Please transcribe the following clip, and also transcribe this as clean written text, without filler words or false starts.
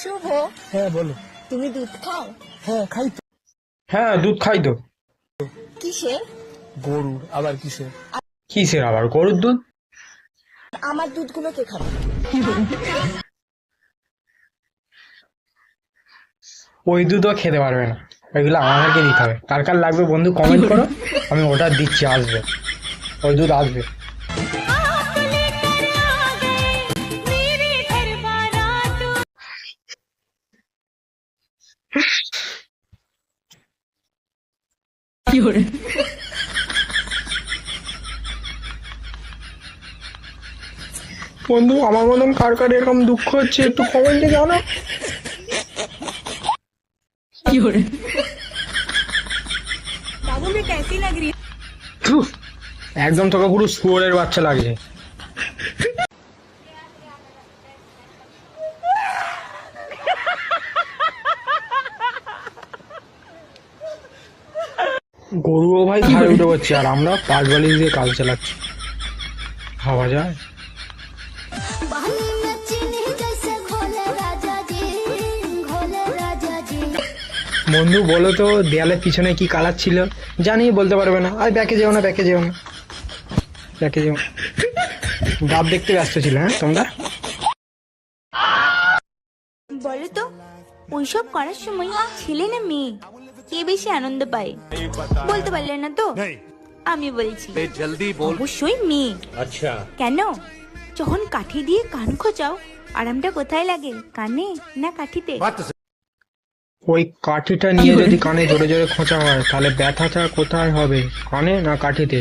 শুভ, হ্যাঁ বলো। তুমি দুধ খাও? হ্যাঁ খাই তো। হ্যাঁ দুধ খাই তো। কিসের? গরুর আবার কিসের? কিসের আবার গরুর দুধ? আমার দুধগুলো কে খাবে? ওই দুধও খেতে পারবে না, ওইগুলো আমাদেরকে দিতে হবে। কার কার লাগবে বন্ধু কমেন্ট করো, আমি অর্ডার দিচ্ছি, আসবে ওই দুধ আসবে। বন্ধু আমার মতন কার কার এরকম দুঃখ হচ্ছে একটু কমেন্টে জানো। बाबू मैं कैसी लग रही ধুস, একদম তোকে পুরো শুয়োরের বাচ্চা লাগছে। গরুও ভাই ঘাড়ে উঠে পড়ছে আর আমরা পাঁচ বালিশ দিয়ে কাজ চালাচ্ছি, ভাবা যায়? বন্ধু বলো তো দেয়ালের পিছনে কি কালার ছিল? জানি বলতে পারবে না। আর ব্যাকে যেও না, ব্যাকে যেও না, ব্যাকে যেও না। ডাব দেখতে ব্যস্ত ছিল হ্যাঁ তোমরা? বলো তো ওইসব করার সময় ছেলে না মেয়ে কে বেশি আনন্দ পায়? বলতে পারলে না তো? আমি বলছি অবশ্যই মেয়ে। अच्छा কেন? যখন কাঠি দিয়ে কান খোঁচাও আরামটা কোথায় লাগে, কানে না কাঠিতে? ওই কাঠিটা নিয়ে যদি কানে জোরে জোরে খোঁচা হয় তাহলে ব্যথাটা কোথায় হবে, কানে না কাঠিতে?